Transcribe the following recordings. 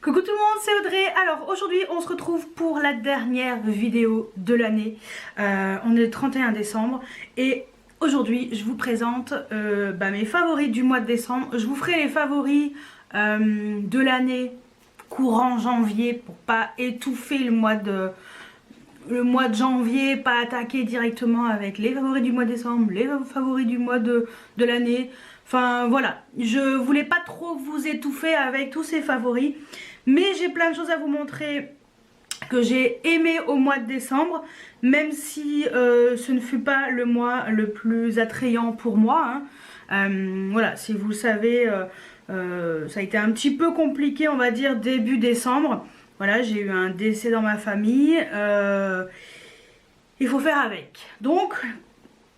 Coucou tout le monde, c'est Audrey. Alors aujourd'hui on se retrouve pour la dernière vidéo de l'année. On est le 31 décembre et aujourd'hui je vous présente mes favoris du mois de décembre. Je vous ferai les favoris de l'année courant janvier pour pas étouffer le mois de janvier, pas attaquer directement avec les favoris du mois de décembre, les favoris du mois de l'année. Enfin voilà, je voulais pas trop vous étouffer avec tous ces favoris, mais j'ai plein de choses à vous montrer que j'ai aimé au mois de décembre, même si ce ne fut pas le mois le plus attrayant pour moi, hein. Voilà, si vous le savez, ça a été un petit peu compliqué, on va dire, début décembre. Voilà, j'ai eu un décès dans ma famille, il faut faire avec. Donc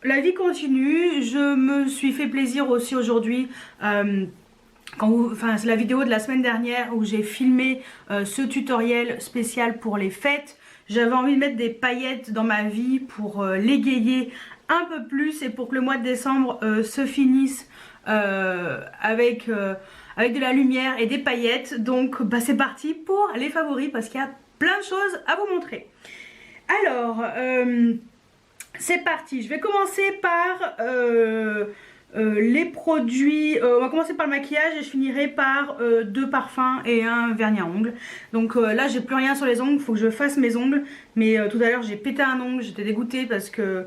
la vie continue, je me suis fait plaisir aussi aujourd'hui. C'est la vidéo de la semaine dernière où j'ai filmé ce tutoriel spécial pour les fêtes. J'avais envie de mettre des paillettes dans ma vie pour l'égayer un peu plus et pour que le mois de décembre se finisse avec de la lumière et des paillettes. Donc c'est parti pour les favoris parce qu'il y a plein de choses à vous montrer. Alors, c'est parti, je vais commencer par les produits, on va commencer par le maquillage et je finirai par deux parfums et un vernis à ongles. Donc là j'ai plus rien sur les ongles, il faut que je fasse mes ongles. Mais tout à l'heure j'ai pété un ongle, j'étais dégoûtée parce que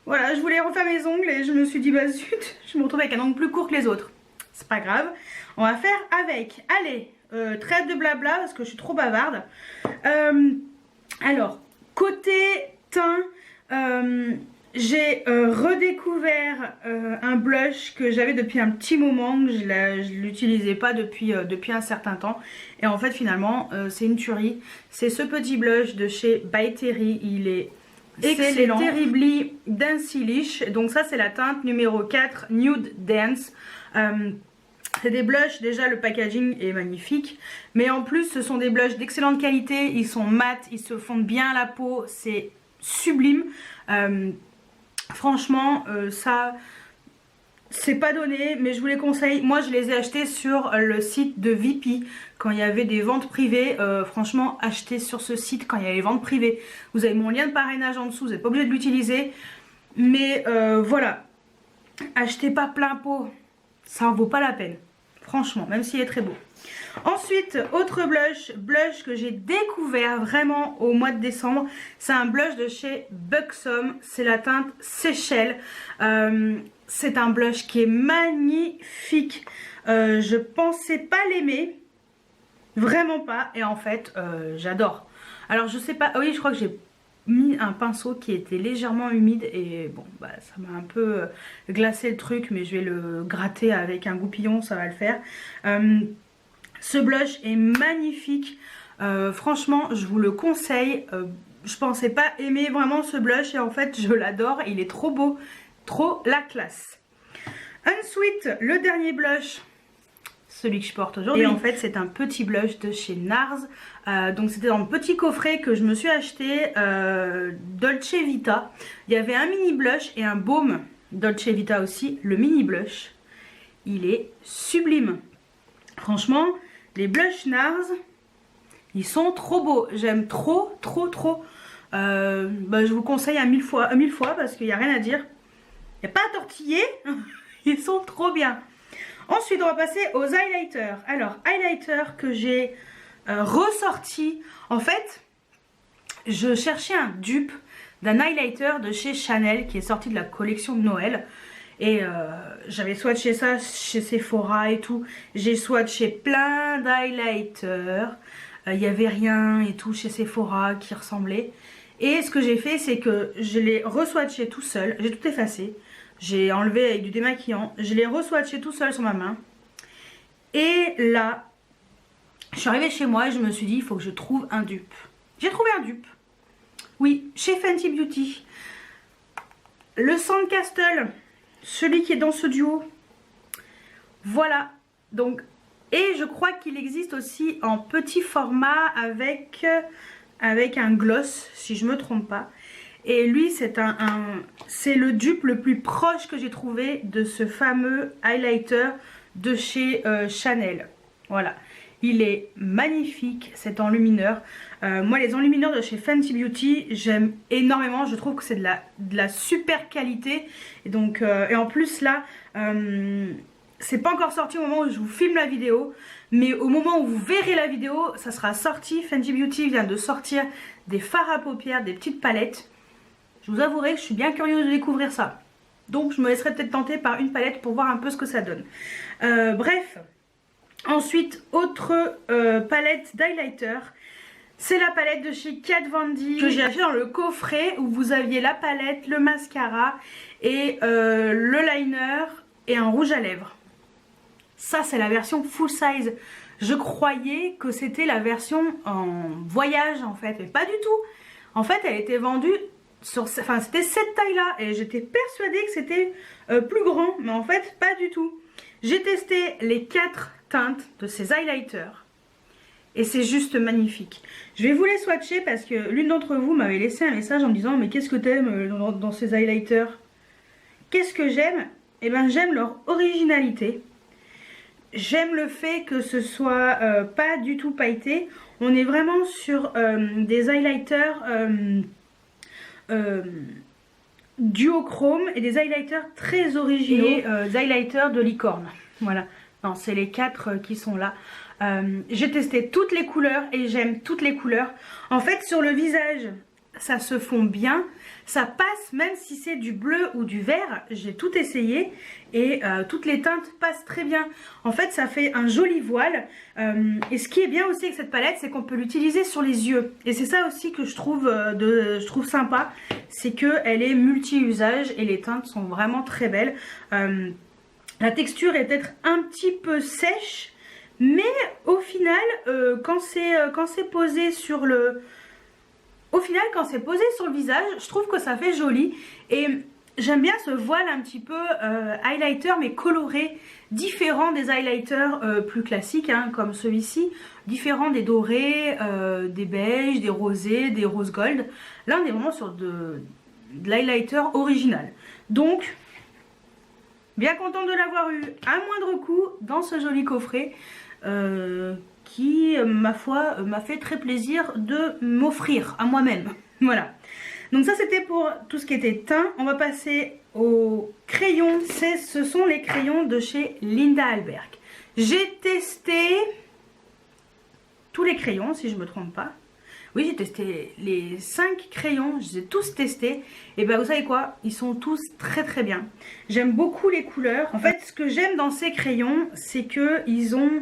voilà, je voulais refaire mes ongles et je me suis dit bah zut, je me retrouve avec un ongle plus court que les autres. C'est pas grave, on va faire avec, allez, trêve de blabla parce que je suis trop bavarde. Alors, côté teint, j'ai redécouvert un blush que j'avais depuis un petit moment, que je l'utilisais pas depuis un certain temps. Et en fait finalement c'est une tuerie. C'est ce petit blush de chez By Terry, il est excellent. C'est Terribly Dancyllish. Donc ça c'est la teinte numéro 4 Nude Dance. C'est des blushs, déjà le packaging est magnifique, mais en plus ce sont des blushs d'excellente qualité, ils sont mat, ils se fondent bien à la peau, c'est sublime. Franchement ça c'est pas donné, mais je vous les conseille. Moi je les ai achetés sur le site de VP quand il y avait des ventes privées. Franchement achetez sur ce site quand il y a les ventes privées. Vous avez mon lien de parrainage en dessous, vous n'êtes pas obligé de l'utiliser, mais voilà, achetez pas plein pot, ça en vaut pas la peine franchement, même s'il est très beau. Ensuite, autre blush que j'ai découvert vraiment au mois de décembre, c'est un blush de chez Buxom, c'est la teinte Seychelles. C'est un blush qui est magnifique. Je pensais pas l'aimer, vraiment pas, et en fait j'adore. Alors je sais pas, oui je crois que j'ai mis un pinceau qui était légèrement humide et bon bah ça m'a un peu glacé le truc, mais je vais le gratter avec un goupillon, ça va le faire. Ce blush est magnifique, franchement je vous le conseille. Je pensais pas aimer vraiment ce blush et en fait je l'adore, il est trop beau, trop la classe. Ensuite le dernier blush, celui que je porte aujourd'hui, et en fait c'est un petit blush de chez NARS. Donc c'était dans le petit coffret que je me suis acheté, Dolce Vita. Il y avait un mini blush et un baume Dolce Vita aussi. Le mini blush, il est sublime. Franchement, les blushs NARS, ils sont trop beaux. J'aime trop. Je vous conseille à 1000 fois parce qu'il n'y a rien à dire. Il n'y a pas à tortiller. Ils sont trop bien. Ensuite, on va passer aux highlighters. Alors, highlighter que j'ai ressorti. En fait, je cherchais un dupe d'un highlighter de chez Chanel qui est sorti de la collection de Noël. Et j'avais swatché ça chez Sephora et tout. J'ai swatché plein d'highlighters. Il n'y avait rien et tout chez Sephora qui ressemblait. Et ce que j'ai fait, c'est que je l'ai reswatché tout seul. J'ai tout effacé. J'ai enlevé avec du démaquillant. Je l'ai reswatché tout seul sur ma main. Et là, je suis arrivée chez moi et je me suis dit, il faut que je trouve un dupe. J'ai trouvé un dupe. Oui, chez Fenty Beauty. Le Sandcastle, celui qui est dans ce duo. Voilà. Donc, et je crois qu'il existe aussi en petit format avec un gloss, si je ne me trompe pas. Et lui c'est le dupe le plus proche que j'ai trouvé de ce fameux highlighter de chez Chanel. Voilà. Il est magnifique cet enlumineur. Moi les enlumineurs de chez Fenty Beauty j'aime énormément, je trouve que c'est de la super qualité. Et donc et en plus là c'est pas encore sorti au moment où je vous filme la vidéo, mais au moment où vous verrez la vidéo ça sera sorti. Fenty Beauty vient de sortir des fards à paupières, des petites palettes. Je vous avouerai que je suis bien curieuse de découvrir ça. Donc je me laisserai peut-être tenter par une palette pour voir un peu ce que ça donne. Bref. Ensuite, autre palette d'highlighter. C'est la palette de chez Kat Von D que j'ai acheté dans le coffret où vous aviez la palette, le mascara et le liner et un rouge à lèvres. Ça c'est la version full size. Je croyais que c'était la version en voyage en fait, mais pas du tout. En fait elle était vendue sur, enfin c'était cette taille là et j'étais persuadée que c'était plus grand, mais en fait pas du tout. J'ai testé les 4 teintes de ces highlighters et c'est juste magnifique. Je vais vous les swatcher parce que l'une d'entre vous m'avait laissé un message en me disant mais qu'est-ce que t'aimes dans ces highlighters? Qu'est-ce que j'aime? Eh ben j'aime leur originalité. J'aime le fait que ce soit pas du tout pailleté. On est vraiment sur des highlighters duochrome et des highlighters très originaux. Et des highlighters de licorne. Voilà. Non, c'est les 4 qui sont là. J'ai testé toutes les couleurs et j'aime toutes les couleurs. En fait, sur le visage, ça se fond bien. Ça passe même si c'est du bleu ou du vert. J'ai tout essayé et toutes les teintes passent très bien. En fait, ça fait un joli voile. Et ce qui est bien aussi avec cette palette, c'est qu'on peut l'utiliser sur les yeux. Et c'est ça aussi que je trouve sympa. C'est qu'elle est multi-usage et les teintes sont vraiment très belles. La texture est peut-être un petit peu sèche, mais au final, quand c'est posé sur le... Au final, quand c'est posé sur le visage, je trouve que ça fait joli. Et j'aime bien ce voile un petit peu highlighter, mais coloré, différent des highlighters plus classiques, hein, comme celui-ci. Différent des dorés, des beiges, des rosés, des rose gold. Là, on est vraiment sur de l'highlighter original. Donc... bien contente de l'avoir eu à moindre coût dans ce joli coffret qui, ma foi, m'a fait très plaisir de m'offrir à moi-même. Voilà. Donc ça c'était pour tout ce qui était teint. On va passer aux crayons. Ce sont les crayons de chez Linda Alberg. J'ai testé tous les crayons si je ne me trompe pas. Oui, j'ai testé les 5 crayons, je les ai tous testés. Et ben vous savez quoi, ils sont tous très très bien. J'aime beaucoup les couleurs. En fait, ce que j'aime dans ces crayons, c'est que ils sont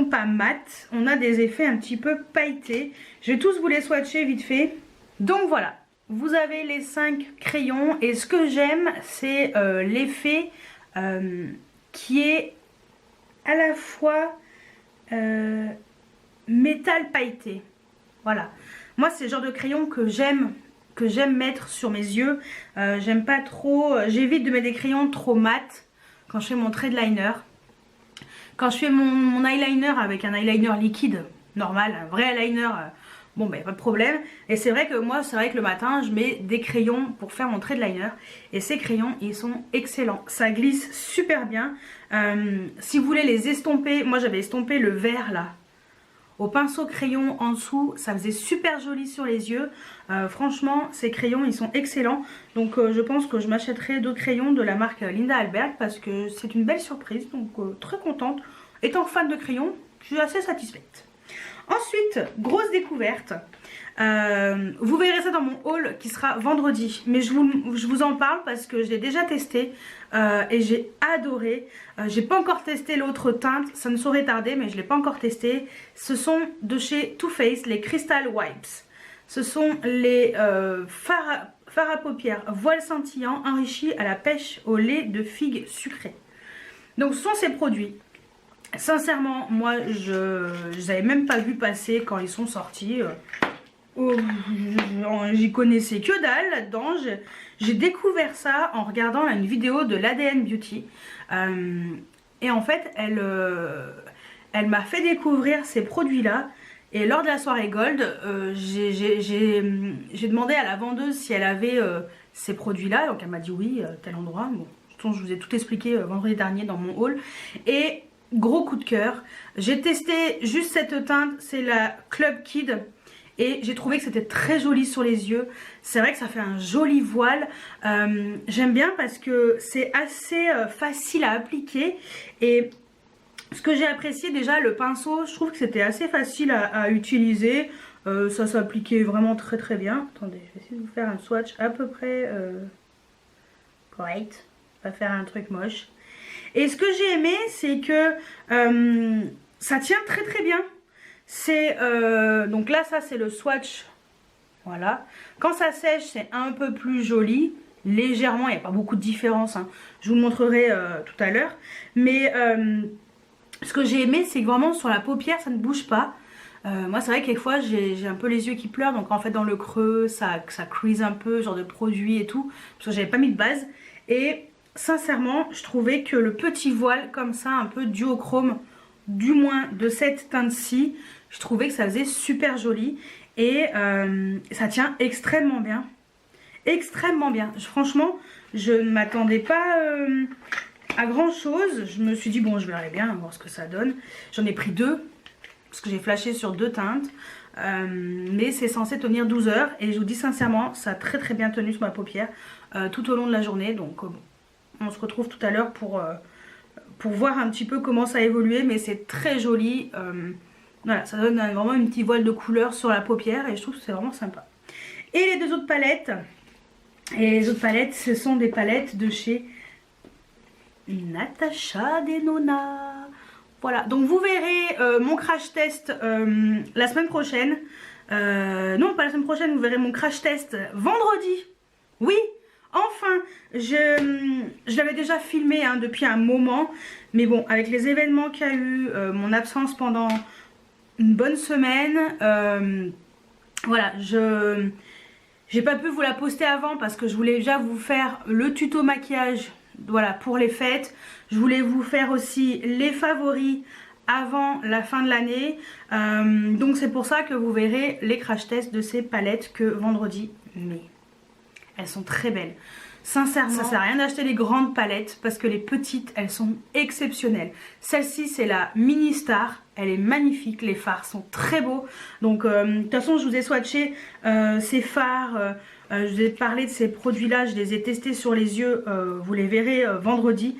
pas mat. On a des effets un petit peu pailletés. Je vais tous vous les swatcher vite fait. Donc voilà, vous avez les 5 crayons. Et ce que j'aime, c'est l'effet qui est à la fois... métal pailleté. Voilà. Moi c'est le genre de crayon que j'aime mettre sur mes yeux. J'aime pas trop, j'évite de mettre des crayons trop mat quand je fais mon trade liner. Quand je fais mon eyeliner avec un eyeliner liquide normal, un vrai eyeliner, bon ben pas de problème. Et c'est vrai que moi c'est vrai que le matin je mets des crayons pour faire mon trade liner. Et ces crayons ils sont excellents. Ça glisse super bien. Si vous voulez les estomper, moi j'avais estompé le vert là au pinceau crayon en dessous, ça faisait super joli sur les yeux. Franchement, ces crayons, ils sont excellents. Donc je pense que je m'achèterai d'autres crayons de la marque Linda Alberg parce que c'est une belle surprise. Donc très contente. Étant fan de crayons, je suis assez satisfaite. Ensuite, grosse découverte. Vous verrez ça dans mon haul qui sera vendredi. Mais je vous en parle parce que je l'ai déjà testé et j'ai adoré. J'ai pas encore testé l'autre teinte, ça ne saurait tarder, mais je l'ai pas encore testé. Ce sont de chez Too Faced, les Crystal Wipes. Ce sont les fards à paupières voile scintillant enrichis à la pêche au lait de figue sucrée. Donc ce sont ces produits. Sincèrement, moi je les avais même pas vu passer quand ils sont sortis. J'y connaissais que dalle là-dedans. J'ai découvert ça en regardant une vidéo de l'ADN Beauty. Et en fait, elle m'a fait découvrir ces produits-là. Et lors de la soirée Gold, j'ai demandé à la vendeuse si elle avait ces produits-là. Donc elle m'a dit oui, tel endroit. Bon, je vous ai tout expliqué vendredi dernier dans mon haul. Et gros coup de cœur. J'ai testé juste cette teinte, c'est la Club Kid. Et j'ai trouvé que c'était très joli sur les yeux. C'est vrai que ça fait un joli voile. J'aime bien parce que c'est assez facile à appliquer. Et ce que j'ai apprécié déjà, le pinceau, je trouve que c'était assez facile à utiliser. Ça s'appliquait vraiment très très bien. Attendez, je vais essayer de vous faire un swatch à peu près correct. Pas faire un truc moche. Et ce que j'ai aimé, c'est que ça tient très très bien. C'est donc là, ça c'est le swatch. Voilà. Quand ça sèche, c'est un peu plus joli. Légèrement, il n'y a pas beaucoup de différence. Hein. Je vous le montrerai tout à l'heure. Mais ce que j'ai aimé, c'est que vraiment sur la paupière, ça ne bouge pas. Moi, c'est vrai que quelquefois, j'ai un peu les yeux qui pleurent. Donc en fait, dans le creux, ça crease un peu, genre de produit et tout. Parce que j'avais pas mis de base. Et sincèrement, je trouvais que le petit voile comme ça, un peu duochrome, du moins de cette teinte-ci, je trouvais que ça faisait super joli. Et ça tient extrêmement bien. Extrêmement bien. Franchement, je ne m'attendais pas à grand chose. Je me suis dit, bon, je verrai bien, voir ce que ça donne. J'en ai pris 2, parce que j'ai flashé sur 2 teintes. Mais c'est censé tenir 12 heures. Et je vous dis sincèrement, ça a très très bien tenu sur ma paupière tout au long de la journée. Donc on se retrouve tout à l'heure pour voir un petit peu comment ça a évolué. Mais c'est très joli. Voilà, ça donne vraiment une petite voile de couleur sur la paupière. Et je trouve que c'est vraiment sympa. Et les 2 autres palettes. Et les autres palettes, ce sont des palettes de chez Natasha Denona. Voilà, donc vous verrez mon crash test la semaine prochaine. Non, pas la semaine prochaine, vous verrez mon crash test vendredi. Oui, enfin, je l'avais déjà filmé hein, depuis un moment. Mais bon, avec les événements qu'il y a eu, mon absence pendant une bonne semaine, voilà, j'ai pas pu vous la poster avant parce que je voulais déjà vous faire le tuto maquillage, voilà, pour les fêtes. Je voulais vous faire aussi les favoris avant la fin de l'année. Donc c'est pour ça que vous verrez les crash tests de ces palettes que vendredi. Mais elles sont très belles. Sincèrement, ça sert à rien d'acheter les grandes palettes parce que les petites, elles sont exceptionnelles. Celle-ci, c'est la Mini Star. Elle est magnifique. Les fards sont très beaux. Donc, de toute façon, je vous ai swatché ces fards. Je vous ai parlé de ces produits-là. Je les ai testés sur les yeux. Vous les verrez vendredi.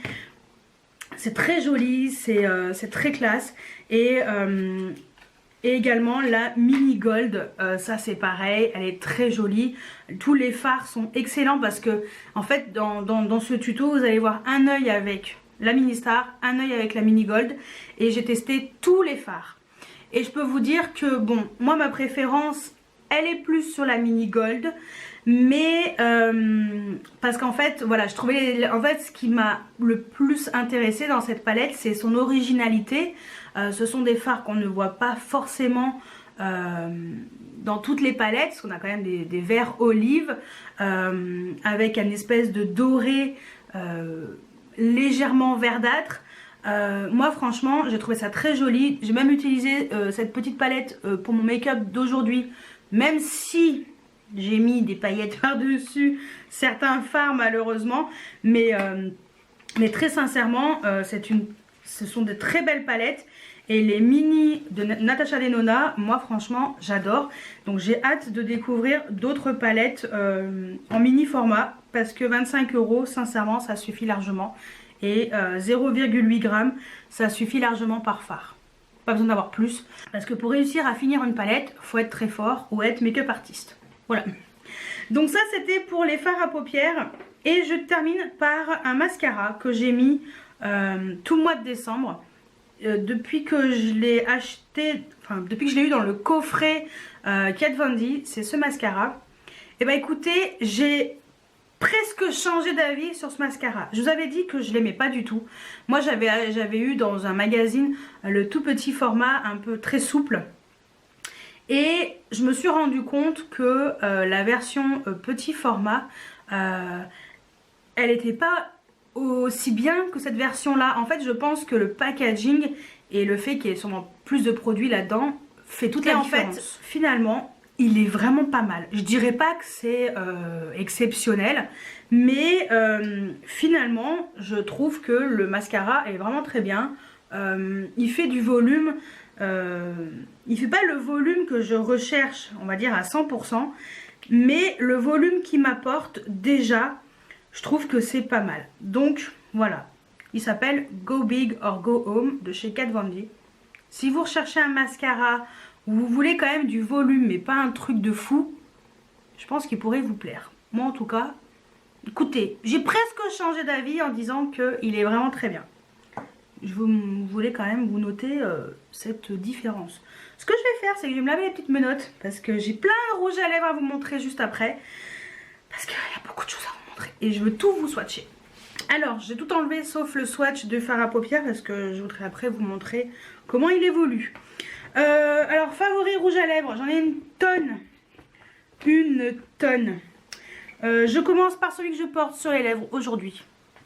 C'est très joli. C'est très classe. Et également la Mini Gold, ça c'est pareil, elle est très jolie. Tous les fards sont excellents parce que en fait dans ce tuto vous allez voir un œil avec la Mini Star, un œil avec la Mini Gold. Et j'ai testé tous les fards. Et je peux vous dire que bon, moi ma préférence elle est plus sur la Mini Gold. Mais parce qu'en fait voilà, je trouvais en fait ce qui m'a le plus intéressé dans cette palette c'est son originalité. Ce sont des fards qu'on ne voit pas forcément dans toutes les palettes, parce qu'on a quand même des verts olives avec une espèce de doré légèrement verdâtre. Moi franchement j'ai trouvé ça très joli. J'ai même utilisé cette petite palette pour mon make-up d'aujourd'hui, même si j'ai mis des paillettes par-dessus certains fards malheureusement. Mais très sincèrement ce sont de très belles palettes. Et les mini de Natasha Denona, moi franchement j'adore. Donc j'ai hâte de découvrir d'autres palettes en mini format. Parce que 25 € sincèrement ça suffit largement. Et 0,8 g ça suffit largement par fard. Pas besoin d'avoir plus. Parce que pour réussir à finir une palette, faut être très fort ou être make-up artiste. Voilà. Donc ça c'était pour les fards à paupières. Et je termine par un mascara que j'ai mis tout le mois de décembre. Depuis que je l'ai acheté, enfin depuis que je l'ai eu dans le coffret Kat Von D, c'est ce mascara. Et bah écoutez, j'ai presque changé d'avis sur ce mascara. Je vous avais dit que je l'aimais pas du tout. Moi j'avais eu dans un magazine le tout petit format un peu très souple. Et je me suis rendu compte que la version petit format, elle n'était pas aussi bien que cette version là. En fait je pense que le packaging et le fait qu'il y ait sûrement plus de produits là-dedans fait toute la différence. En fait finalement il est vraiment pas mal. Je dirais pas que c'est exceptionnel, mais finalement je trouve que le mascara est vraiment très bien. il fait du volume. Il fait pas le volume que je recherche, on va dire à 100%, mais le volume qu'il m'apporte déjà, je trouve que c'est pas mal. Donc voilà, il s'appelle Go Big or Go Home de chez Kat Von D. Si vous recherchez un mascara où vous voulez quand même du volume mais pas un truc de fou, je pense qu'il pourrait vous plaire. Moi en tout cas, écoutez, j'ai presque changé d'avis en disant qu'il est vraiment très bien. Je voulais quand même vous noter cette différence. Ce que je vais faire, c'est que je vais me laver les petites menottes parce que j'ai plein de rouge à lèvres à vous montrer juste après. Parce qu'il y a beaucoup de choses à vous montrer et je veux tout vous swatcher. Alors, j'ai tout enlevé sauf le swatch de fard à paupières parce que je voudrais après vous montrer comment il évolue. Alors, favori rouge à lèvres, j'en ai une tonne. Une tonne. Je commence par celui que je porte sur les lèvres aujourd'hui,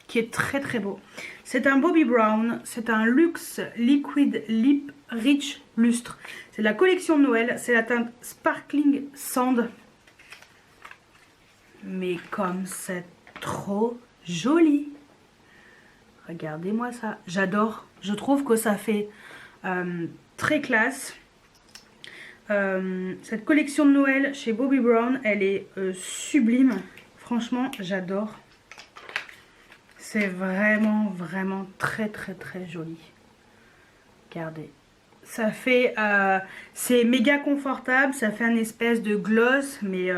qui est très très beau. C'est un Bobbi Brown, c'est un Luxe Liquid Lip Rich Lustre. C'est de la collection de Noël, c'est la teinte Sparkling Sand. Mais comme c'est trop joli. Regardez-moi ça, j'adore. Je trouve que ça fait très classe. Cette collection de Noël chez Bobbi Brown, elle est sublime. Franchement, j'adore. C'est vraiment, vraiment très, très, très joli. Regardez. Ça fait... c'est méga confortable. Ça fait un espèce de gloss, mais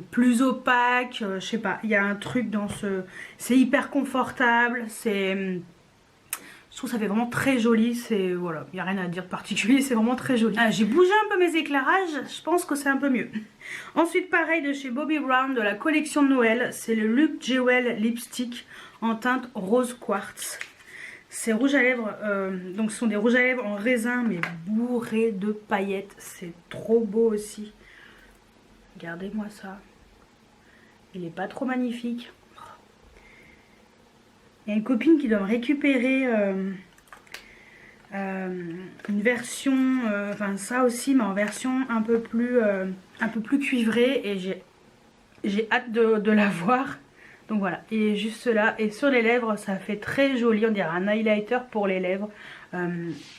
plus opaque. Je sais pas, il y a un truc dans ce... C'est hyper confortable. C'est... Je trouve que ça fait vraiment très joli, c'est voilà, il n'y a rien à dire de particulier, c'est vraiment très joli. Ah, j'ai bougé un peu mes éclairages, je pense que c'est un peu mieux. Ensuite pareil de chez Bobbi Brown de la collection de Noël, c'est le Look Jewel Lipstick en teinte rose quartz. C'est rouge à lèvres, donc ce sont des rouges à lèvres en raisin mais bourrés de paillettes, c'est trop beau aussi. Regardez-moi ça, il est pas trop magnifique. Il y a une copine qui doit me récupérer une version, enfin ça aussi, mais en version un peu plus cuivrée. Et j'ai hâte de la voir. Donc voilà, et juste là. Et sur les lèvres, ça fait très joli, on dirait un highlighter pour les lèvres.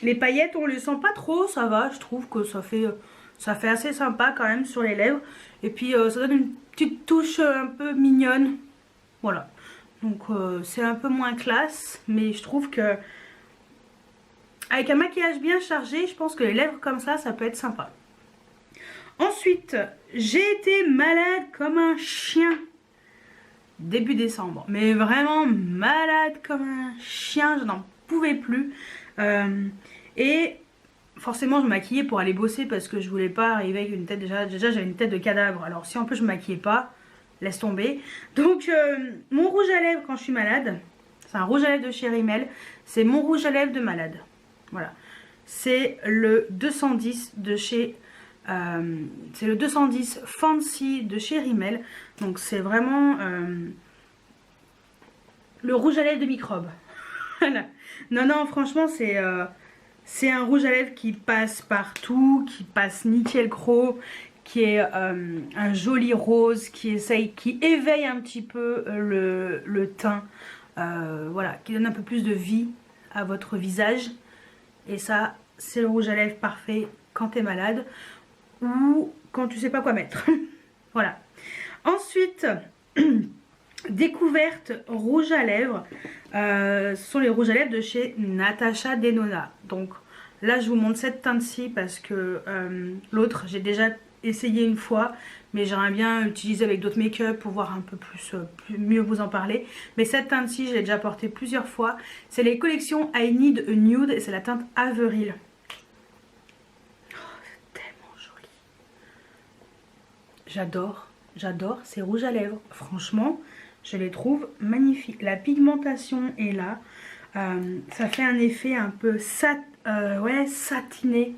Les paillettes, on les sent pas trop, ça va. Je trouve que ça fait assez sympa quand même sur les lèvres. Et puis ça donne une petite touche un peu mignonne. Voilà. Donc c'est un peu moins classe, mais je trouve que avec un maquillage bien chargé, je pense que les lèvres comme ça peut être sympa. Ensuite, j'ai été malade comme un chien début décembre, mais vraiment malade comme un chien, je n'en pouvais plus. Et forcément je me maquillais pour aller bosser parce que je voulais pas arriver avec une tête, déjà j'avais une tête de cadavre, alors si en plus je me maquillais pas, laisse tomber. Donc mon rouge à lèvres quand je suis malade, c'est un rouge à lèvres de chez Rimmel, c'est mon rouge à lèvres de malade. Voilà, c'est le 210 de chez c'est le 210 Fancy de chez Rimmel. Donc c'est vraiment le rouge à lèvres de microbe. Voilà. Non franchement c'est un rouge à lèvres qui passe partout, qui passe nickel chrome, qui est un joli rose, qui éveille un petit peu le teint, voilà, qui donne un peu plus de vie à votre visage. Et ça, c'est le rouge à lèvres parfait quand tu es malade ou quand tu sais pas quoi mettre. Voilà. Ensuite, découverte rouge à lèvres, ce sont les rouges à lèvres de chez Natasha Denona. Donc là, je vous montre cette teinte-ci parce que l'autre, j'ai déjà essayé une fois, mais j'aimerais bien l'utiliser avec d'autres make-up pour voir un peu mieux vous en parler. Mais cette teinte-ci, je l'ai déjà portée plusieurs fois. C'est les collections I Need a Nude et c'est la teinte Avril. Oh, c'est tellement joli. J'adore ces rouges à lèvres. Franchement, je les trouve magnifiques. La pigmentation est là. Ça fait un effet un peu satiné.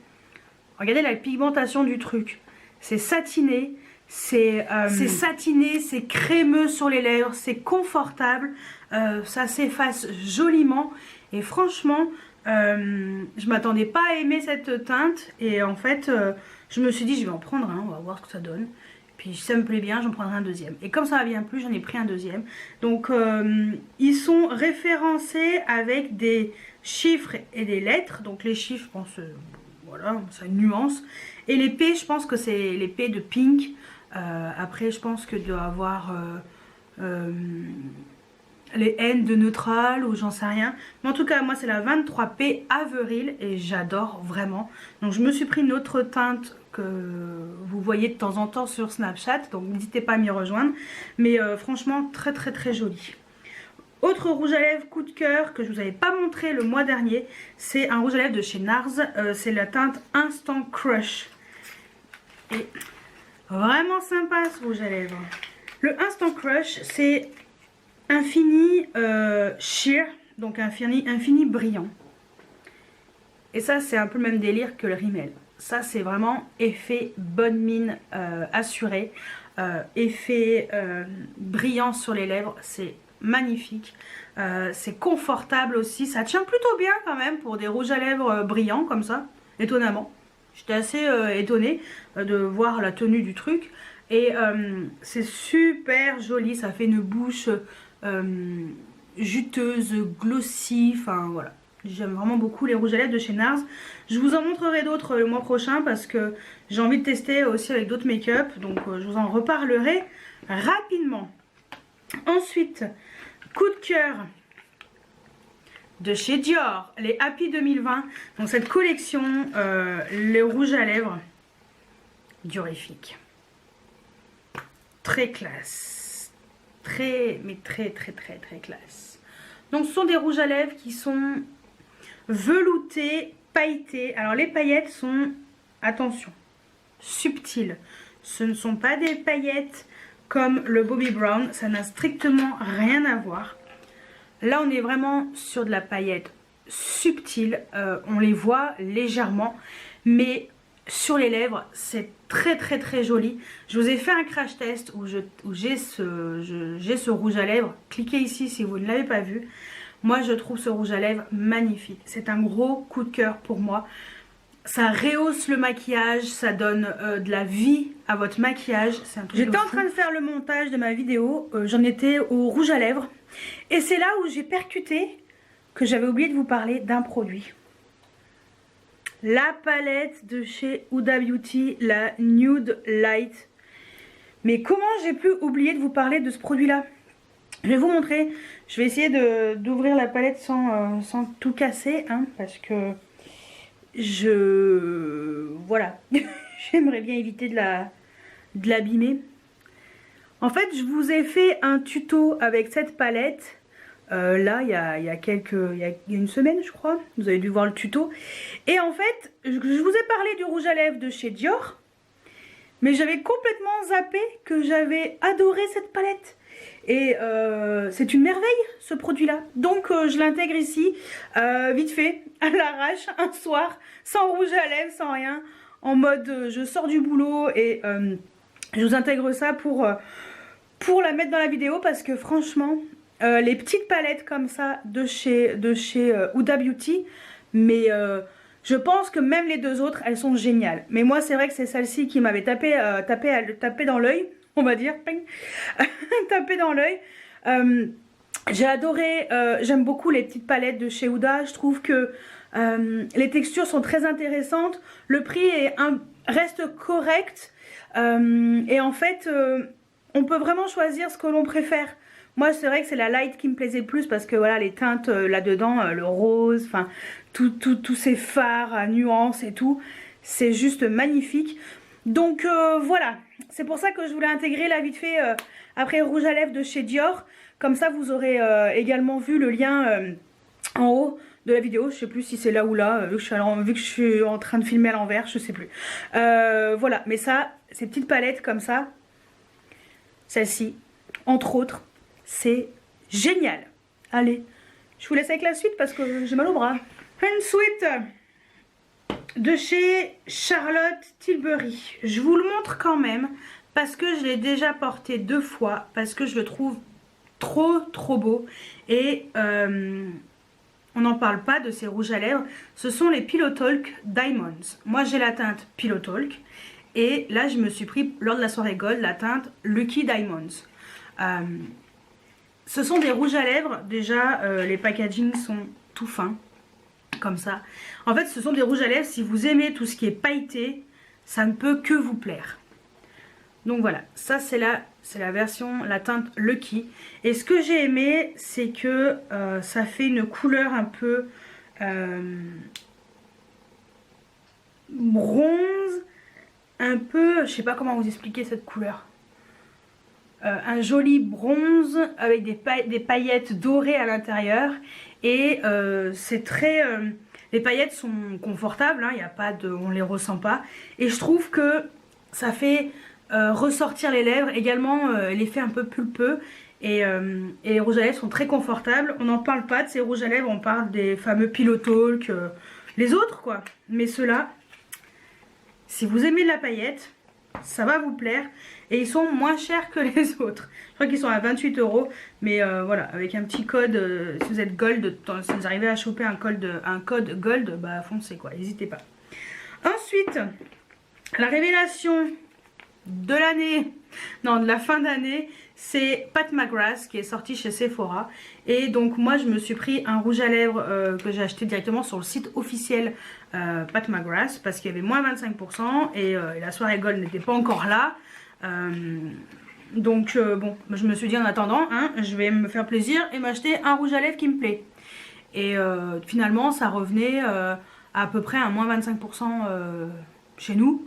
Regardez la pigmentation du truc. C'est satiné, c'est crémeux sur les lèvres, c'est confortable, ça s'efface joliment. Et franchement, je m'attendais pas à aimer cette teinte. Et en fait, je me suis dit, je vais en prendre un, on va voir ce que ça donne. Puis si ça me plaît bien, j'en prendrai un deuxième. Et comme ça m'a bien plu, j'en ai pris un deuxième. Donc ils sont référencés avec des chiffres et des lettres. Donc les chiffres, je pense, voilà, ça nuance. Et les P, je pense que c'est les P de Pink. Après, je pense que doit avoir les N de neutral ou j'en sais rien. Mais en tout cas, moi, c'est la 23P Avril et j'adore vraiment. Donc, je me suis pris une autre teinte que vous voyez de temps en temps sur Snapchat. Donc, n'hésitez pas à m'y rejoindre. Mais franchement, très, très, très joli. Autre rouge à lèvres coup de cœur que je vous avais pas montré le mois dernier. C'est un rouge à lèvres de chez NARS. C'est la teinte Instant Crush. Et vraiment sympa ce rouge à lèvres. Le Instant Crush, c'est infini sheer, donc infini brillant. Et ça, c'est un peu le même délire que le Rimmel. Ça, c'est vraiment effet bonne mine assuré. Effet brillant sur les lèvres, c'est magnifique. C'est confortable aussi. Ça tient plutôt bien quand même pour des rouges à lèvres brillants comme ça, étonnamment. J'étais assez étonnée de voir la tenue du truc. Et c'est super joli. Ça fait une bouche juteuse, glossy. Enfin voilà. J'aime vraiment beaucoup les rouges à lèvres de chez NARS. Je vous en montrerai d'autres le mois prochain parce que j'ai envie de tester aussi avec d'autres make-up. Donc je vous en reparlerai rapidement. Ensuite, coup de cœur de chez Dior, les Happy 2020. Donc cette collection, les rouges à lèvres, diorifiques. Très classe. Très classe. Donc ce sont des rouges à lèvres qui sont veloutés, pailletés. Alors les paillettes sont, attention, subtiles. Ce ne sont pas des paillettes comme le Bobbi Brown. Ça n'a strictement rien à voir. Là on est vraiment sur de la paillette subtile. On les voit légèrement. Mais sur les lèvres c'est très joli. Je vous ai fait un crash test où j'ai ce rouge à lèvres. Cliquez ici si vous ne l'avez pas vu. Moi je trouve ce rouge à lèvres magnifique. C'est un gros coup de cœur pour moi. Ça rehausse le maquillage, ça donne de la vie à votre maquillage. J'étais en train de faire le montage de ma vidéo, j'en étais au rouge à lèvres. Et c'est là où j'ai percuté que j'avais oublié de vous parler d'un produit. La palette de chez Huda Beauty, la Nude Light. Mais comment j'ai pu oublier de vous parler de ce produit-là? Je vais vous montrer. Je vais essayer d'ouvrir la palette sans tout casser, hein, parce que voilà. J'aimerais bien éviter de l'abîmer. En fait, je vous ai fait un tuto avec cette palette. Là, il y a une semaine, je crois. Vous avez dû voir le tuto. Et en fait, je vous ai parlé du rouge à lèvres de chez Dior. Mais j'avais complètement zappé que j'avais adoré cette palette. Et c'est une merveille, ce produit-là. Donc, je l'intègre ici, vite fait, à l'arrache, un soir, sans rouge à lèvres, sans rien. En mode, je sors du boulot et je vous intègre ça pour la mettre dans la vidéo. Parce que franchement... les petites palettes comme ça de chez Huda Beauty, mais je pense que même les deux autres elles sont géniales. Mais moi c'est vrai que c'est celle-ci qui m'avait tapé dans l'œil, on va dire, tapé dans l'œil. J'ai adoré, j'aime beaucoup les petites palettes de chez Huda. Je trouve que les textures sont très intéressantes, le prix reste correct et en fait on peut vraiment choisir ce que l'on préfère. Moi c'est vrai que c'est la light qui me plaisait le plus parce que voilà les teintes là-dedans, le rose, enfin tous ces fards à nuances et tout, c'est juste magnifique. Donc voilà, c'est pour ça que je voulais intégrer là vite fait après rouge à lèvres de chez Dior. Comme ça vous aurez également vu le lien en haut de la vidéo. Je sais plus si c'est là ou là, vu que je suis en train de filmer à l'envers, je sais plus. Voilà, mais ça, ces petites palettes comme ça, celle-ci, entre autres, c'est génial. Allez, je vous laisse avec la suite parce que j'ai mal au bras. Ensuite, de chez Charlotte Tilbury. Je vous le montre quand même parce que je l'ai déjà porté 2 fois, parce que je le trouve trop beau. Et on n'en parle pas de ces rouges à lèvres. Ce sont les Pillow Talk Diamonds. Moi j'ai la teinte Pillow Talk. Et là je me suis pris lors de la soirée Gold la teinte Lucky Diamonds. Ce sont des rouges à lèvres. Déjà les packaging sont tout fins. comme ça. En fait ce sont des rouges à lèvres, si vous aimez tout ce qui est pailleté, ça ne peut que vous plaire. Donc voilà, ça c'est la version, la teinte Lucky. Et ce que j'ai aimé, c'est que ça fait une couleur un peu bronze, un peu, je sais pas comment vous expliquer cette couleur. Un joli bronze avec des paillettes dorées à l'intérieur. Et c'est très... les paillettes sont confortables, hein, y a pas de, on les ressent pas. Et je trouve que ça fait ressortir les lèvres. Également l'effet un peu pulpeux. Et les rouges à lèvres sont très confortables. On n'en parle pas de ces rouges à lèvres, on parle des fameux Pillow Talk, les autres quoi. Mais ceux-là, si vous aimez de la paillette, ça va vous plaire. Et ils sont moins chers que les autres. Je crois qu'ils sont à 28 €. Mais voilà, avec un petit code, si vous êtes gold, si vous arrivez à choper un code gold, bah foncez quoi, n'hésitez pas. Ensuite, la révélation de l'année, non de la fin d'année, c'est Pat McGrath qui est sorti chez Sephora. Et donc moi je me suis pris un rouge à lèvres que j'ai acheté directement sur le site officiel Pat McGrath, parce qu'il y avait moins 25% et la soirée gold n'était pas encore là. Donc bon, je me suis dit en attendant, hein, je vais me faire plaisir et m'acheter un rouge à lèvres qui me plaît. Et finalement ça revenait à peu près à moins 25% chez nous.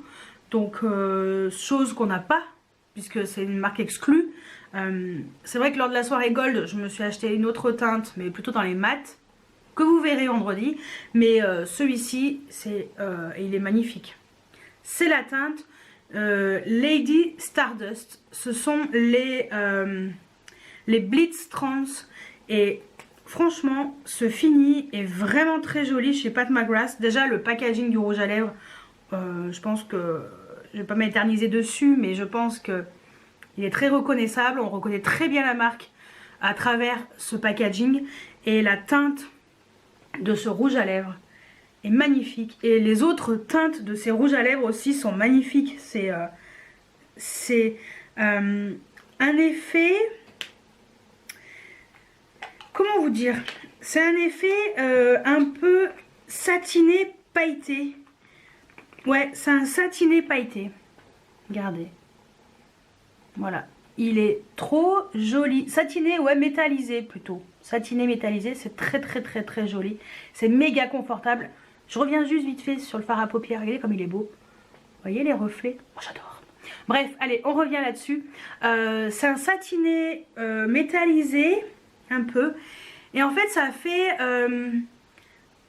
Donc chose qu'on n'a pas, puisque c'est une marque exclue. C'est vrai que lors de la soirée gold, je me suis acheté une autre teinte, mais plutôt dans les mats, que vous verrez vendredi. Mais celui-ci, il est magnifique. C'est la teinte Lady Stardust. Ce sont les Blitz Trans. Et franchement, ce fini est vraiment très joli chez Pat McGrath. Déjà, le packaging du rouge à lèvres, je pense que je ne vais pas m'éterniser dessus, mais je pense que il est très reconnaissable. On reconnaît très bien la marque à travers ce packaging. Et la teinte de ce rouge à lèvres est magnifique. Et les autres teintes de ces rouges à lèvres aussi sont magnifiques. C'est un effet... Comment vous dire? C'est un effet un peu satiné pailleté. Ouais, c'est un satiné pailleté. Regardez. Voilà. Il est trop joli. Satiné, ouais, métallisé plutôt. Satiné métallisé, c'est très très très très joli. C'est méga confortable. Je reviens juste vite fait sur le fard à paupières. Regardez comme il est beau. Vous voyez les reflets? Oh, j'adore. Bref, allez, on revient là-dessus. C'est un satiné métallisé, un peu. Et en fait, ça fait...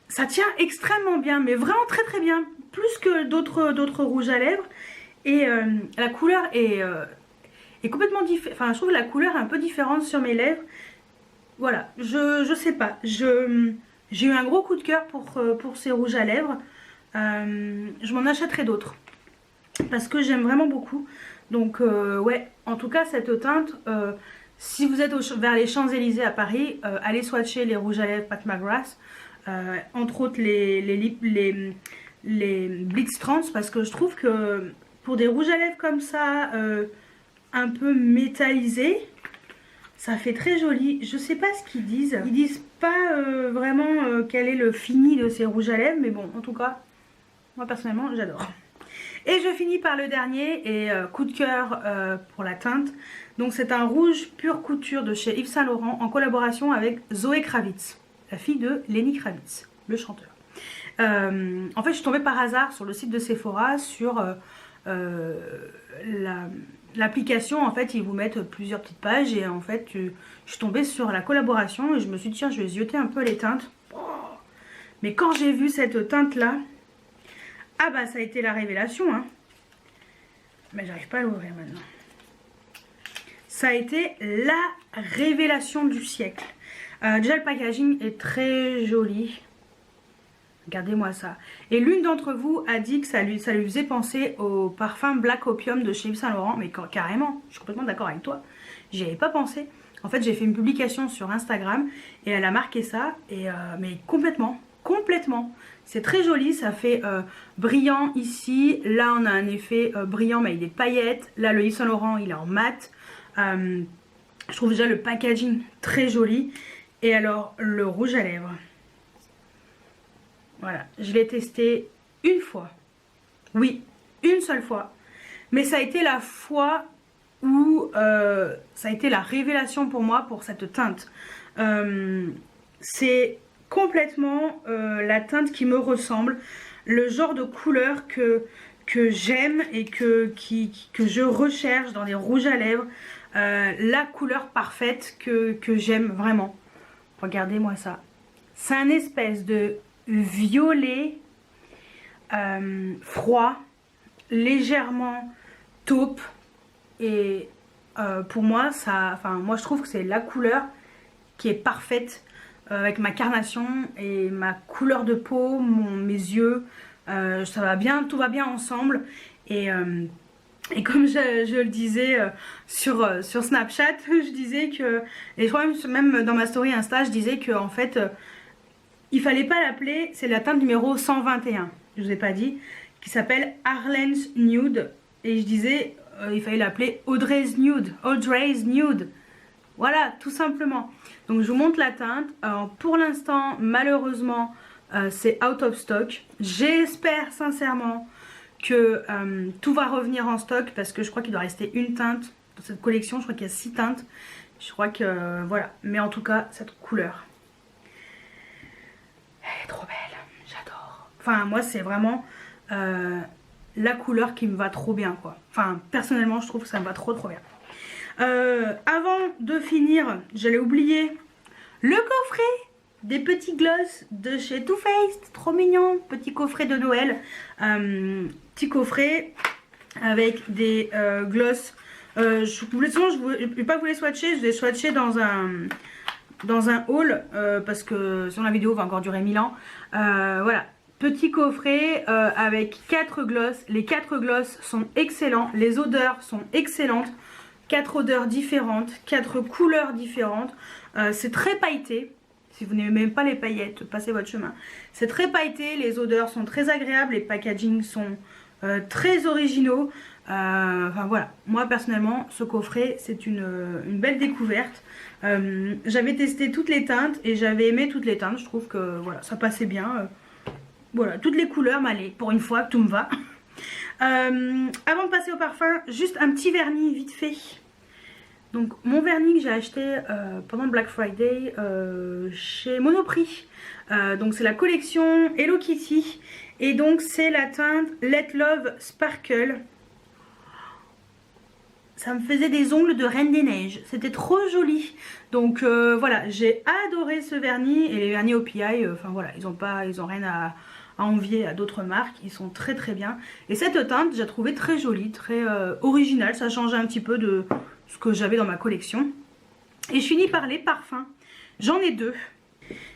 ça tient extrêmement bien, mais vraiment très très bien. Plus que d'autres rouges à lèvres. Et la couleur est complètement différente. Enfin, je trouve la couleur un peu différente sur mes lèvres. Voilà, je sais pas. J'ai eu un gros coup de cœur pour ces rouges à lèvres. Je m'en achèterai d'autres. Parce que j'aime vraiment beaucoup. Donc, ouais, en tout cas, cette teinte, si vous êtes vers les Champs-Élysées à Paris, allez swatcher les rouges à lèvres Pat McGrath. Entre autres, les Blitz Trans, parce que je trouve que pour des rouges à lèvres comme ça, un peu métallisés, ça fait très joli. Je sais pas ce qu'ils disent. Ils disent pas vraiment quel est le fini de ces rouges à lèvres, mais bon, en tout cas, moi personnellement, j'adore. Et je finis par le dernier, et coup de cœur pour la teinte. Donc c'est un rouge pure couture de chez Yves Saint Laurent en collaboration avec Zoé Kravitz, la fille de Lenny Kravitz, le chanteur. En fait, je suis tombée par hasard sur le site de Sephora sur l'application. En fait, ils vous mettent plusieurs petites pages et en fait, je suis tombée sur la collaboration et je me suis dit tiens, je vais zioter un peu les teintes. Oh, mais quand j'ai vu cette teinte là, ah bah ça a été la révélation, hein. Mais j'arrive pas à l'ouvrir maintenant. Ça a été la révélation du siècle. Déjà le packaging est très joli. Regardez-moi ça. Et l'une d'entre vous a dit que ça lui faisait penser au parfum Black Opium de chez Yves Saint Laurent. Mais carrément, je suis complètement d'accord avec toi. J'y avais pas pensé. En fait, j'ai fait une publication sur Instagram et elle a marqué ça. Et mais complètement. C'est très joli. Ça fait brillant ici. Là, on a un effet brillant mais avec des paillettes. Là, le Yves Saint Laurent, il est en mat. Je trouve déjà le packaging très joli. Et alors, le rouge à lèvres. Voilà, je l'ai testé une fois. Oui, une seule fois. Mais ça a été la fois où ça a été la révélation pour moi pour cette teinte. C'est complètement la teinte qui me ressemble. Le genre de couleur que j'aime et que je recherche dans les rouges à lèvres. La couleur parfaite que j'aime vraiment. Regardez-moi ça. C'est un espèce de violet froid, légèrement taupe. Et pour moi, moi je trouve que c'est la couleur qui est parfaite avec ma carnation et ma couleur de peau, mes yeux. Ça va bien, tout va bien ensemble. Et comme je le disais sur Snapchat, je disais que, et je crois même dans ma story Insta, je disais que en fait, il fallait pas l'appeler, c'est la teinte numéro 121, je vous ai pas dit, qui s'appelle Arlen's Nude. Et je disais, il fallait l'appeler Audrey's Nude, Audrey's Nude. Voilà, tout simplement. Donc je vous montre la teinte. Alors, pour l'instant, malheureusement, c'est out of stock. J'espère sincèrement que tout va revenir en stock parce que je crois qu'il doit rester une teinte dans cette collection. Je crois qu'il y a 6 teintes. Je crois que voilà. Mais en tout cas, cette couleur, elle est trop belle. J'adore. Enfin, moi, c'est vraiment la couleur qui me va trop bien, quoi. Enfin, personnellement, je trouve que ça me va trop bien. Avant de finir, j'allais oublier le coffret des petits gloss de chez Too Faced, trop mignon, petit coffret de Noël, petit coffret avec des gloss. Je vais pas vous les swatcher, je vais les swatcher dans un haul parce que sinon la vidéo va encore durer 1000 ans. Voilà, petit coffret avec 4 gloss. Les 4 gloss sont excellents, les odeurs sont excellentes. 4 odeurs différentes, 4 couleurs différentes. C'est très pailleté. Si vous n'aimez même pas les paillettes, passez votre chemin. C'est très pailleté, les odeurs sont très agréables, les packagings sont très originaux. Enfin voilà, moi personnellement, ce coffret, c'est une belle découverte. J'avais testé toutes les teintes et j'avais aimé toutes les teintes. Je trouve que voilà, ça passait bien. Voilà, toutes les couleurs m'allaient. Pour une fois, tout me va. Avant de passer au parfum, juste un petit vernis vite fait. Donc mon vernis que j'ai acheté pendant Black Friday chez Monoprix. Donc c'est la collection Hello Kitty. Et donc c'est la teinte Let Love Sparkle. Ça me faisait des ongles de Reine des Neiges. C'était trop joli. Donc voilà, j'ai adoré ce vernis. Et les vernis OPI, enfin voilà, ils ont rien à envier à d'autres marques. Ils sont très bien. Et cette teinte, j'ai trouvé très jolie, très originale. Ça changeait un petit peu de ce que j'avais dans ma collection. Et je finis par les parfums. J'en ai 2.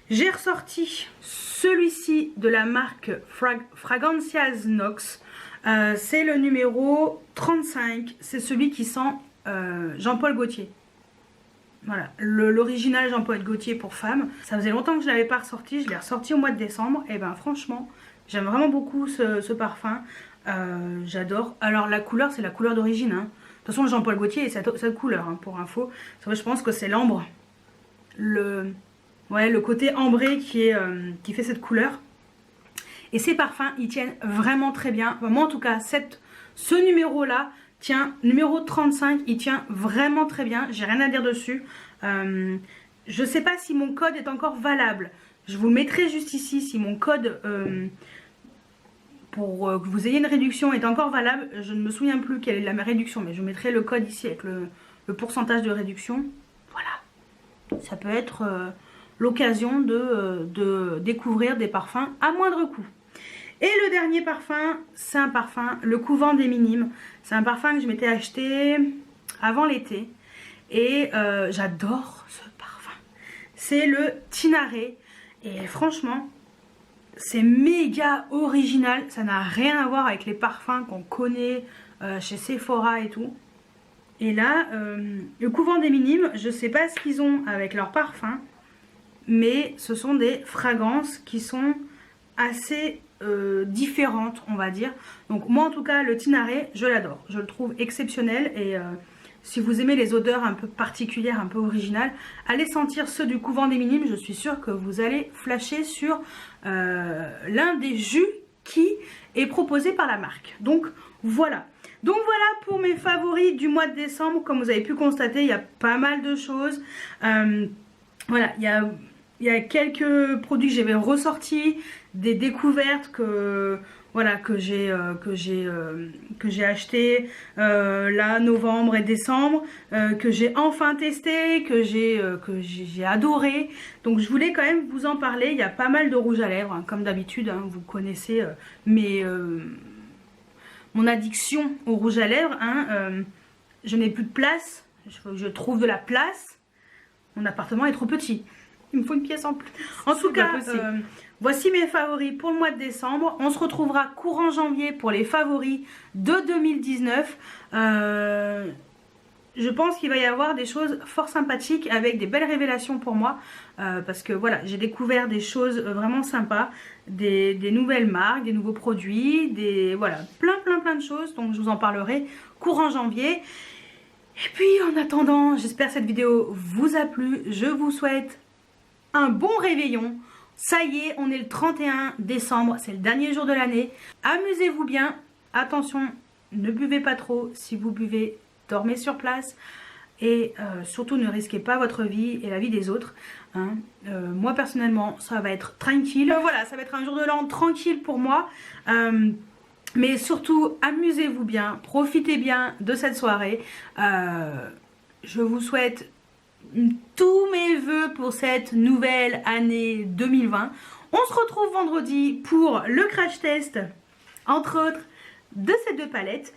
J'ai ressorti celui-ci de la marque Fragancias Nox. C'est le numéro 35. C'est celui qui sent Jean-Paul Gaultier. Voilà, l'original Jean-Paul Gaultier pour femmes. Ça faisait longtemps que je ne l'avais pas ressorti. Je l'ai ressorti au mois de décembre. Et ben franchement, j'aime vraiment beaucoup ce parfum. J'adore. Alors la couleur, c'est la couleur d'origine. Hein. De toute façon, Jean-Paul Gaultier est cette couleur, hein, pour info. Vrai, je pense que c'est l'ambre. Le côté ambré qui fait cette couleur. Et ces parfums, ils tiennent vraiment très bien. Enfin, moi, en tout cas, ce numéro-là, numéro 35, il tient vraiment très bien. J'ai rien à dire dessus. Je sais pas si mon code est encore valable. Je vous mettrai juste ici si mon code... pour que vous ayez une réduction est encore valable. Je ne me souviens plus quelle est la réduction, mais je mettrai le code ici avec le pourcentage de réduction. Voilà, ça peut être l'occasion de découvrir des parfums à moindre coût. Et le dernier parfum, c'est un parfum, le Couvent des Minimes. C'est un parfum que je m'étais acheté avant l'été et j'adore ce parfum. C'est le Tinare et franchement, c'est méga original, ça n'a rien à voir avec les parfums qu'on connaît chez Sephora et tout. Et là, le Couvent des Minimes, je sais pas ce qu'ils ont avec leurs parfums, mais ce sont des fragrances qui sont assez différentes, on va dire. Donc moi en tout cas, le Tinare, je l'adore, je le trouve exceptionnel et si vous aimez les odeurs un peu particulières, un peu originales, allez sentir ceux du Couvent des Minimes. Je suis sûre que vous allez flasher sur l'un des jus qui est proposé par la marque. Donc voilà. Donc voilà pour mes favoris du mois de décembre. Comme vous avez pu constater, il y a pas mal de choses. Voilà, il y a quelques produits que j'avais ressortis, des découvertes que voilà que j'ai acheté là novembre et décembre, que j'ai enfin testé, que j'ai adoré. Donc je voulais quand même vous en parler. Il y a pas mal de rouge à lèvres, hein, comme d'habitude, hein, vous connaissez mon addiction au rouge à lèvres, hein, je n'ai plus de place, je trouve de la place. Mon appartement est trop petit. Il me faut une pièce en plus. En tout cas, voici mes favoris pour le mois de décembre. On se retrouvera courant janvier pour les favoris de 2019. Je pense qu'il va y avoir des choses fort sympathiques avec des belles révélations pour moi. Parce que voilà, j'ai découvert des choses vraiment sympas. Des nouvelles marques, des nouveaux produits, voilà, plein de choses. Donc je vous en parlerai courant janvier. Et puis en attendant, j'espère que cette vidéo vous a plu. Je vous souhaite un bon réveillon. Ça y est, on est le 31 décembre, c'est le dernier jour de l'année. Amusez-vous bien. Attention, ne buvez pas trop. Si vous buvez, dormez sur place. Et surtout ne risquez pas votre vie et la vie des autres, hein. Moi personnellement, ça va être tranquille. Voilà, ça va être un jour de l'an tranquille pour moi. Mais surtout, amusez-vous bien, profitez bien de cette soirée. Je vous souhaite tous mes vœux pour cette nouvelle année 2020. On se retrouve vendredi pour le crash test, entre autres, de ces deux palettes.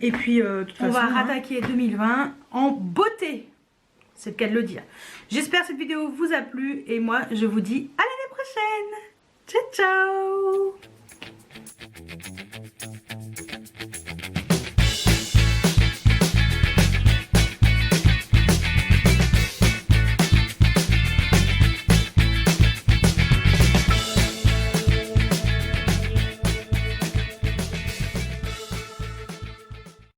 Et puis, on va rattaquer 2020 en beauté. C'est le cas de le dire. J'espère que cette vidéo vous a plu et moi, je vous dis à l'année prochaine. Ciao, ciao!